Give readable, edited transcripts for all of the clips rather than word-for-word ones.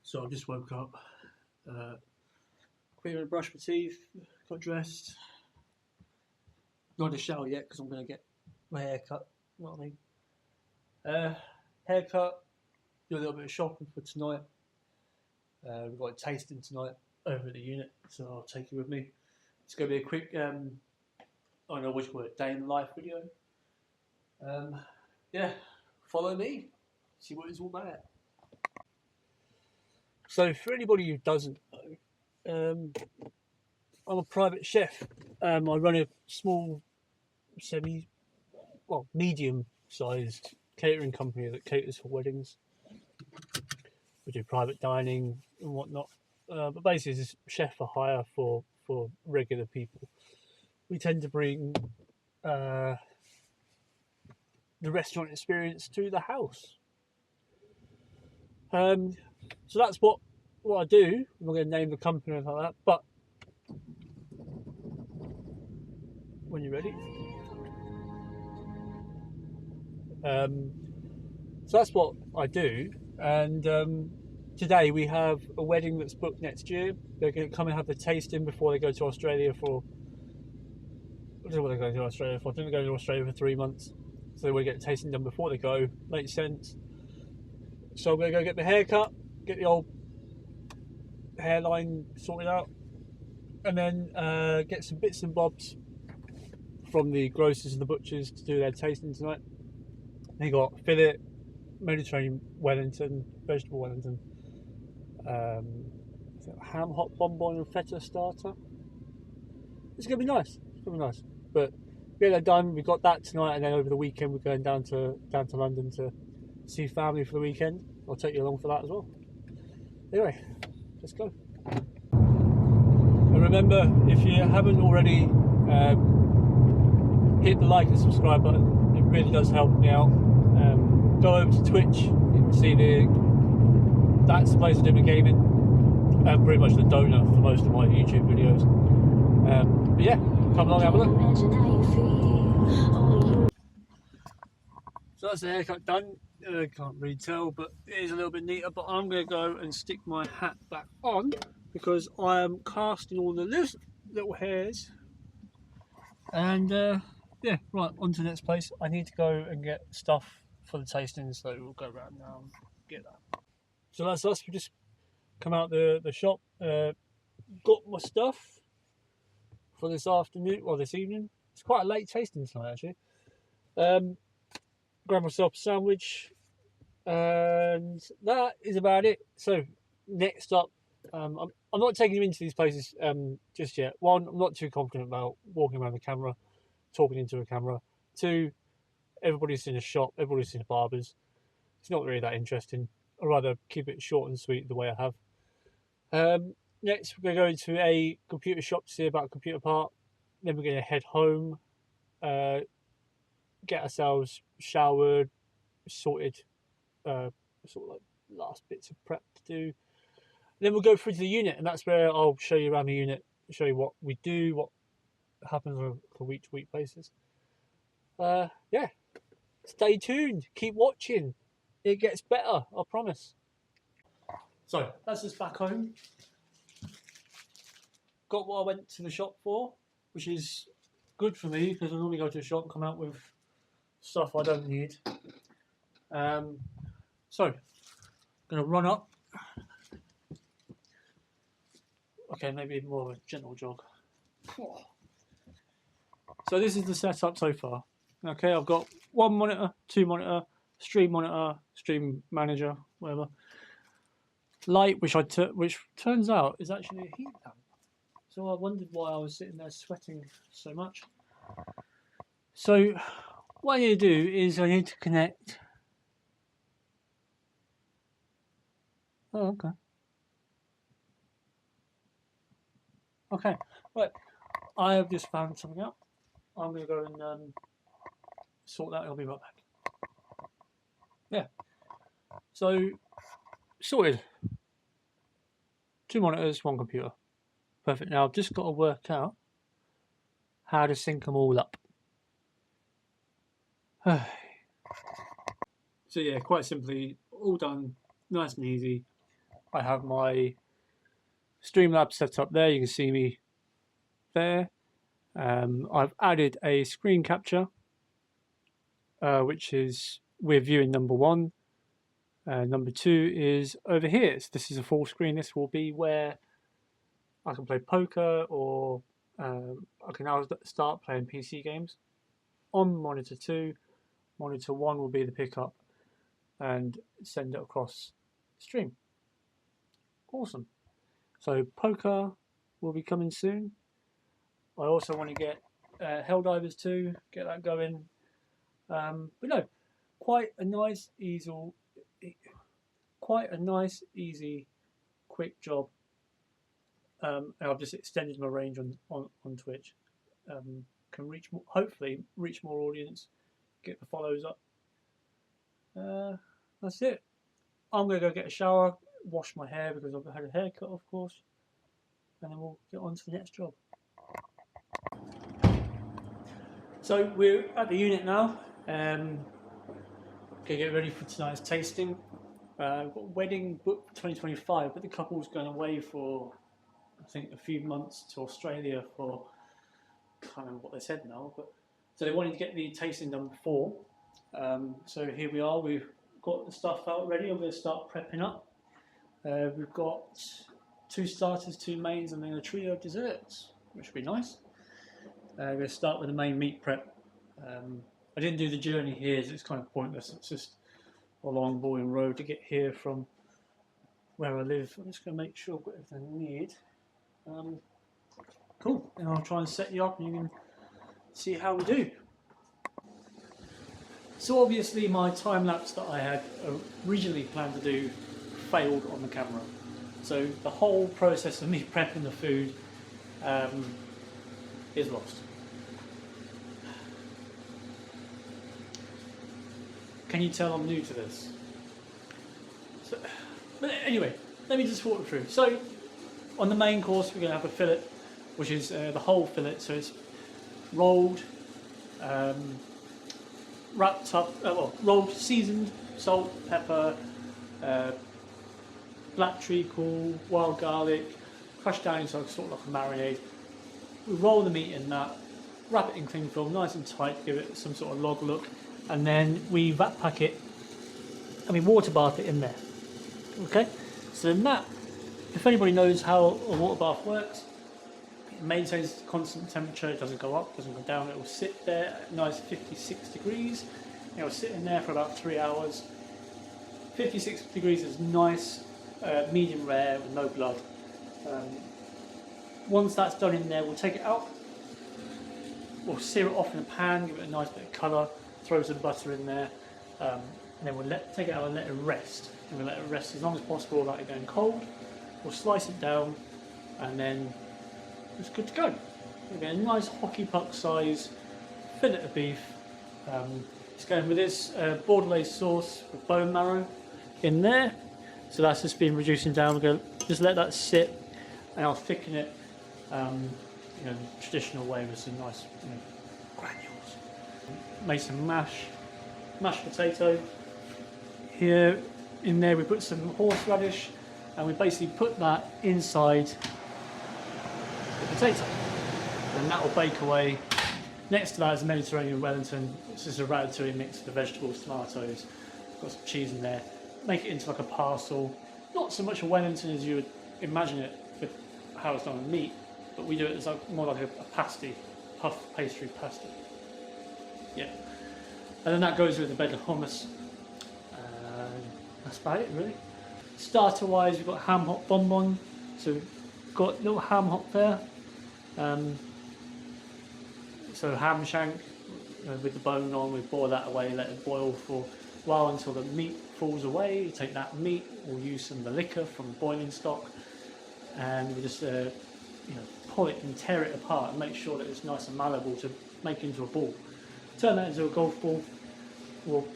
So I've just woke up, quickly brushed my teeth, got dressed. Not in the shower yet because I'm going to get my hair cut. You know what I mean? Haircut, do a little bit of shopping for tonight. We've got a tasting tonight over at the unit, so I'll take you with me. It's going to be a quick, I don't know what you call it, day in the life video. Yeah, follow me, see what it's all about. So for anybody who doesn't know, I'm a private chef. I run a small, medium-sized catering company that caters for weddings. We do private dining and whatnot. But basically, it's a chef for hire for regular people. We tend to bring the restaurant experience to the house. So that's what I do. I'm not going to name the company or like that, but when you're ready. So that's what I do, and today we have a wedding that's booked next year. They're going to come and have the tasting before they go to Australia for. I don't know what they're going to Australia for. I think they're going to Australia for 3 months, so they want to get the tasting done before they go. Makes sense. So I'm going to go get the haircut, get the old hairline sorted out, and then get some bits and bobs from the grocers and the butchers to do their tasting tonight. They got fillet, Mediterranean Wellington, vegetable Wellington, ham hot bonbon and feta starter. It's gonna be nice. It's gonna be nice. But get that done. We've got that tonight, and then over the weekend we're going down to London to see family for the weekend. I'll take you along for that as well. Anyway, let's go. And remember, if you haven't already, hit the like and subscribe button. It really does help me out. Go over to Twitch. You can see that's the place I do my gaming. I'm pretty much the donor for most of my YouTube videos. But yeah, come along and have a look. So that's the haircut done. Can't really tell, but it is a little bit neater. But I'm going to go and stick my hat back on because I am casting all the little hairs. And yeah, right, on to the next place. I need to go and get stuff for the tasting, so we'll go around now and get that. So that's us. We just come out the shop, got my stuff for this afternoon, or this evening. It's quite a late tasting tonight, actually. Grab myself a sandwich, and that is about it. So next up, I'm not taking you into these places just yet. One, I'm not too confident about walking around the camera, talking into a camera. Two, everybody's in a shop, everybody's in a barber's. It's not really that interesting. I'd rather keep it short and sweet the way I have. Next, we're going to go to a computer shop to see about a computer part. Then we're going to head home, get ourselves showered, sorted, sort of like last bits of prep to do. Then we'll go through to the unit, and that's where I'll show you around the unit, show you what we do, what happens on a week-to-week basis. Yeah, stay tuned, keep watching. It gets better, I promise. So that's us back home. Got what I went to the shop for, which is good for me because I normally go to the shop and come out with stuff I don't need. So I'm gonna run up. Okay, maybe more of a gentle jog. So this is the setup so far. Okay, I've got one monitor, two monitor, stream manager, whatever. Light, which turns out is actually a heat lamp. So I wondered why I was sitting there sweating so much. So what I need to do is I need to connect. Oh, okay. Okay, right. I have just found something out. I'm going to go and sort that. I'll be right back. Yeah. So sorted. 2 monitors, 1 computer. Perfect. Now I've just got to work out how to sync them all up. So yeah, quite simply, all done, nice and easy. I have my Streamlabs set up there. You can see me there. I've added a screen capture, which is we're viewing number one. Number two is over here. So this is a full screen. This will be where I can play poker, or I can now start playing PC games. On monitor 2, monitor 1 will be the pickup and send it across stream. Awesome. So poker will be coming soon. I also want to get Helldivers 2, get that going. But no, quite a nice, easy, quick job. And I've just extended my range on Twitch. Can reach more, hopefully reach more audience, get the follows up. That's it. I'm gonna go get a shower, wash my hair because I've had a haircut, of course, and then we'll get on to the next job. So we're at the unit now. Gonna get ready for tonight's tasting. I've got a wedding booked for 2025, but the couple's going away for, I think, a few months to Australia for, I can't remember what they said now, but so they wanted to get the tasting done before. So here we are, we've got the stuff out ready. I'm going to start prepping up. We've got 2 starters, 2 mains, and then a trio of desserts, which would be nice. We're going to start with the main meat prep. I didn't do the journey here, so it's kind of pointless. It's just a long, boring road to get here from where I live. I'm just going to make sure I've got everything I need. Cool, and I'll try and set you up and you can see how we do. So obviously my time lapse that I had originally planned to do failed on the camera. So the whole process of me prepping the food is lost. Can you tell I'm new to this? So, but anyway, let me just walk through. So on the main course we're going to have a fillet, which is the whole fillet, so it's rolled, wrapped up, rolled, seasoned, salt, pepper, black treacle, wild garlic, crushed down into sort of like a marinade. We roll the meat in that, wrap it in cling film, nice and tight, give it some sort of log look, and then we vat pack it and we water bath it in there. Okay, so then that, if anybody knows how a water bath works, it maintains constant temperature, it doesn't go up, doesn't go down, it will sit there at nice 56 degrees. It will sit in there for about 3 hours. 56 degrees is nice, medium rare with no blood. Once that's done in there, we'll take it out, we'll sear it off in a pan, give it a nice bit of colour, throw some butter in there, and then we'll take it out and let it rest. And we'll let it rest as long as possible without it going cold. We'll slice it down, and then it's good to go. We'll get a nice hockey puck size fillet of beef. It's going with this Bordelais sauce with bone marrow in there. So that's just been reducing down. We're going to just let that sit, and I'll thicken it, the traditional way with some nice granules. Made some mashed potato. Here, in there, we put some horseradish, and we basically put that inside the potato, and that will bake away. Next to that is a Mediterranean Wellington. It's just a ratatouille mix with vegetables, tomatoes, got some cheese in there. Make it into like a parcel. Not so much a Wellington as you would imagine it with how it's done with meat, but we do it as more like a pasty, puff pastry pasty. Yeah. And then that goes with a bed of hummus. That's about it really. Starter wise, we've got ham hock bonbon. So we've got a little ham hock there. So ham shank with the bone on, we boil that away, let it boil for a while until the meat falls away. You take that meat, we'll use some of the liquor from the boiling stock, and we just pull it and tear it apart and make sure that it's nice and malleable to make into a ball. Turn that into a golf ball. We'll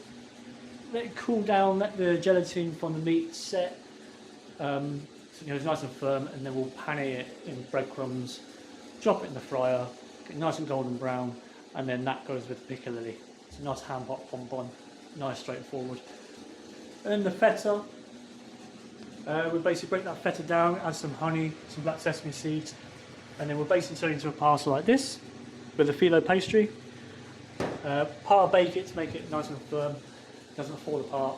let it cool down, let the gelatin from the meat set, so it's nice and firm, and then we'll pan it in breadcrumbs, drop it in the fryer, get nice and golden brown, and then that goes with the piccalilli. It's a nice ham hock bonbon, nice straightforward. And then the feta, We'll basically break that feta down, add some honey, some black sesame seeds, and then we'll basically turn it into a parcel like this with a phyllo pastry. Par bake it to make it nice and firm, doesn't fall apart,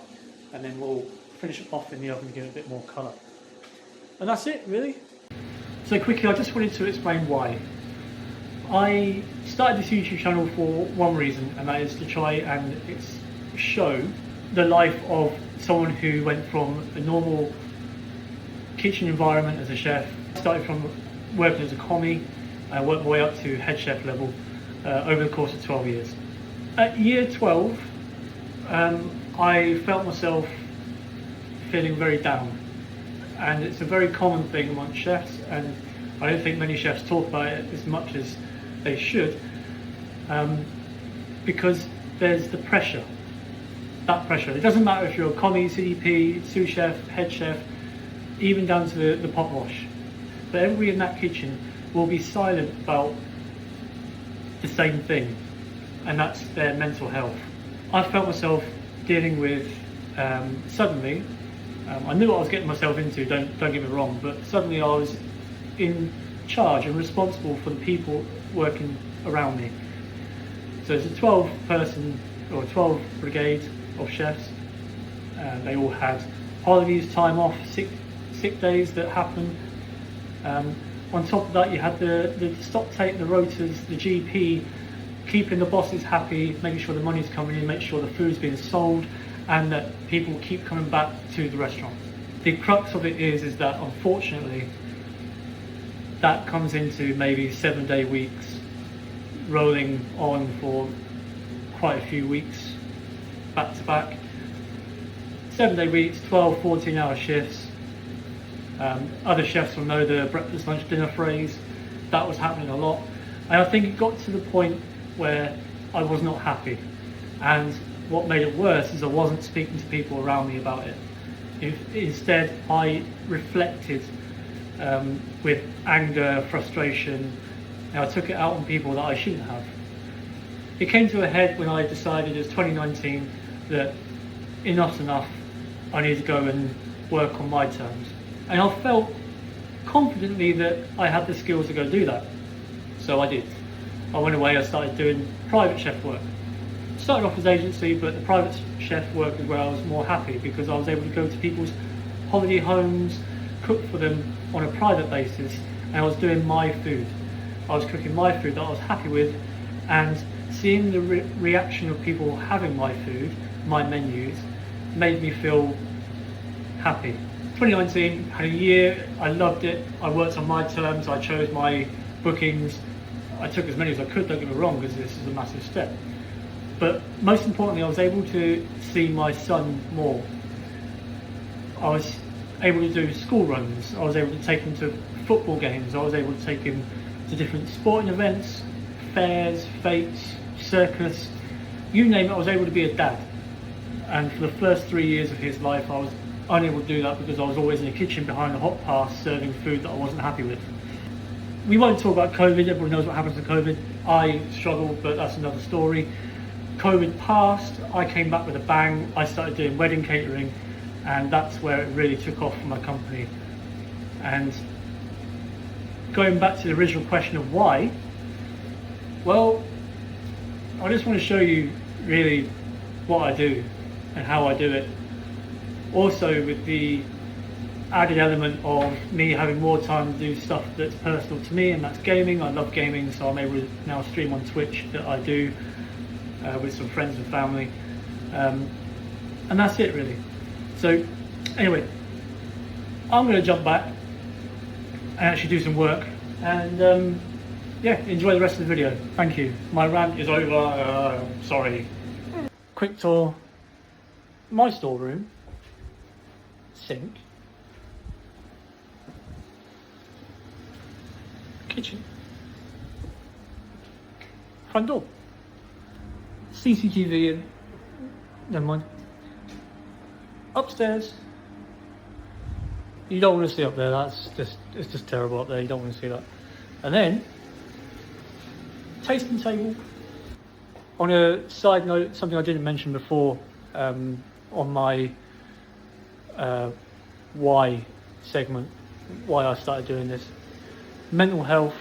and then we'll finish it off in the oven to give it a bit more colour. And that's it, really. So quickly, I just wanted to explain why. I started this YouTube channel for one reason, and that is to try and show the life of someone who went from a normal kitchen environment as a chef. I started from working as a commie, and worked my way up to head chef level over the course of 12 years. At year 12, I felt myself feeling very down, and it's a very common thing amongst chefs, and I don't think many chefs talk about it as much as they should, because there's the pressure, that pressure. It doesn't matter if you're a commie, CDP, sous chef, head chef, even down to the pot wash, but everybody in that kitchen will be silent about the same thing, and that's their mental health. I felt myself dealing with, suddenly, I knew what I was getting myself into, don't get me wrong, but suddenly I was in charge and responsible for the people working around me. So it's a 12-person or 12 brigade of chefs. They all had holidays, time off, sick days that happened. On top of that, you had the stock take, the rotors, the GP, keeping the bosses happy, making sure the money's coming in, make sure the food's being sold, and that people keep coming back to the restaurant. The crux of it is that unfortunately, that comes into maybe 7-day weeks, rolling on for quite a few weeks, back to back. 7-day weeks, 12, 14-hour shifts. Other chefs will know the breakfast, lunch, dinner phrase. That was happening a lot. And I think it got to the point where I was not happy. And what made it worse is I wasn't speaking to people around me about it. Instead, I reflected with anger, frustration, and I took it out on people that I shouldn't have. It came to a head when I decided, it was 2019, that enough's enough, I need to go and work on my terms. And I felt confidently that I had the skills to go do that. So I did. I went away, I started doing private chef work. Started off as agency, but the private chef work is where I was more happy, because I was able to go to people's holiday homes, cook for them on a private basis, and I was doing my food. I was cooking my food that I was happy with, and seeing the reaction of people having my food, my menus, made me feel happy. 2019, had a year, I loved it, I worked on my terms, I chose my bookings, I took as many as I could, don't get me wrong, because this is a massive step. But most importantly, I was able to see my son more. I was able to do school runs, I was able to take him to football games, I was able to take him to different sporting events, fairs, fetes, circus, you name it, I was able to be a dad. And for the first 3 years of his life, I was unable to do that because I was always in the kitchen behind the hot pass serving food that I wasn't happy with. We won't talk about COVID, everyone knows what happens to COVID. I struggled, but that's another story. COVID passed, I came back with a bang, I started doing wedding catering, and that's where it really took off for my company. And going back to the original question of why, well, I just want to show you really what I do and how I do it. Also with the added element of me having more time to do stuff that's personal to me, and that's gaming. I love gaming, so I'm able to now stream on Twitch that I do with some friends and family, and that's it really. So anyway, I'm going to jump back and actually do some work, and yeah, enjoy the rest of the video. Thank you. My rant is over, sorry. Quick tour, my storeroom, sink, kitchen, front door, CCTV in, never mind, upstairs, you don't want to see up there, it's just terrible up there, you don't want to see that. And then, tasting table. On a side note, something I didn't mention before, on my why segment, why I started doing this. Mental health,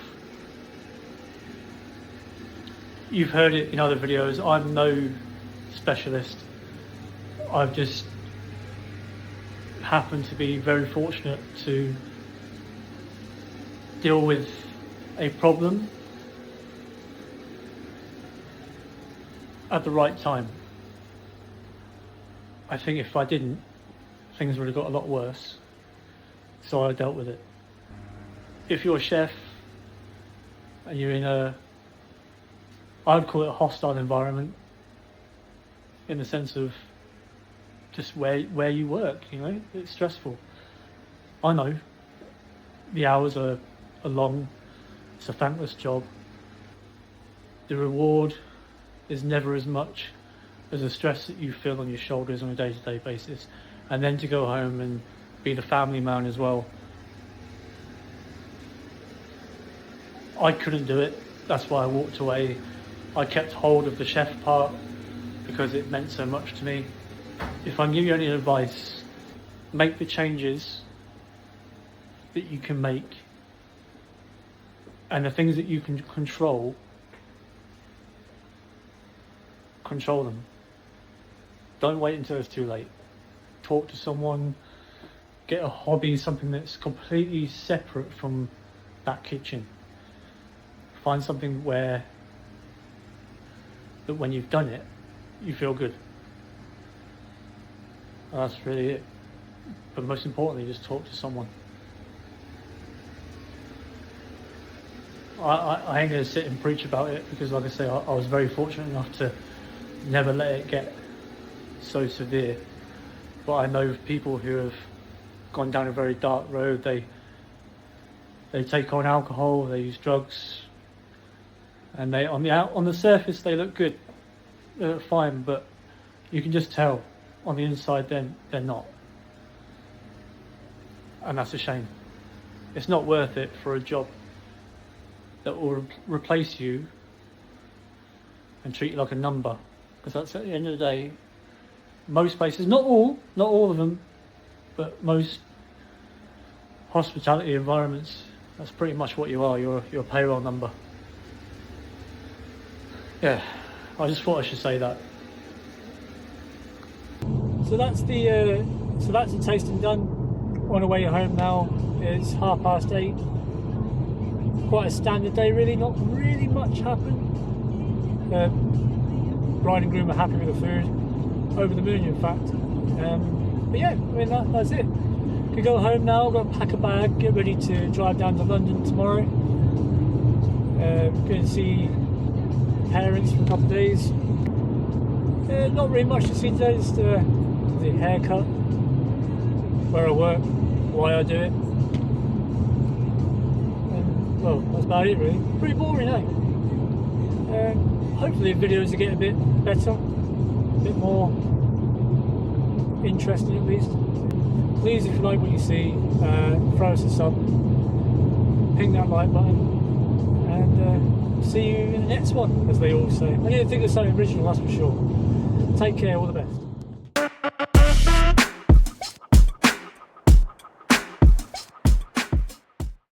you've heard it in other videos. I'm no specialist. I've just happened to be very fortunate to deal with a problem at the right time. I think if I didn't, things would have got a lot worse. So I dealt with it. If you're a chef and you're in I'd call it a hostile environment, in the sense of just where you work, you know, it's stressful. I know the hours are long, it's a thankless job. The reward is never as much as the stress that you feel on your shoulders on a day-to-day basis. And then to go home and be the family man as well. I couldn't do it, that's why I walked away. I kept hold of the chef part because it meant so much to me. If I can give you any advice, make the changes that you can make, and the things that you can control them. Don't wait until it's too late. Talk to someone, get a hobby, something that's completely separate from that kitchen. Find something that when you've done it, you feel good. And that's really it. But most importantly, just talk to someone. I ain't going to sit and preach about it, because like I say, I was very fortunate enough to never let it get so severe. But I know people who have gone down a very dark road. They take on alcohol, they use drugs, and they on the surface they look good, they look fine, but you can just tell on the inside they're not. And that's a shame. It's not worth it for a job that will replace you and treat you like a number, because that's, at the end of the day, most places, not all of them, but most hospitality environments, that's pretty much what you are. You're a payroll number. Yeah, I just thought I should say that. So that's the tasting done. On our way home now. It's 8:30. Quite a standard day, really. Not really much happened. Bride and groom are happy with the food. Over the moon, in fact. But yeah, I mean that's it. Could go home now. Got to pack a bag. Get ready to drive down to London tomorrow. Going to see parents for a couple of days. Not really much to see today. Just the haircut, where I work, why I do it, and well, that's about it really. Pretty boring, eh? Hopefully the videos will get a bit better, a bit more interesting at least. Please, if you like what you see, throw us a sub, ping that like button, and see you in the next one, as they all say. I need to think of something original, that's for sure. Take care, all the best.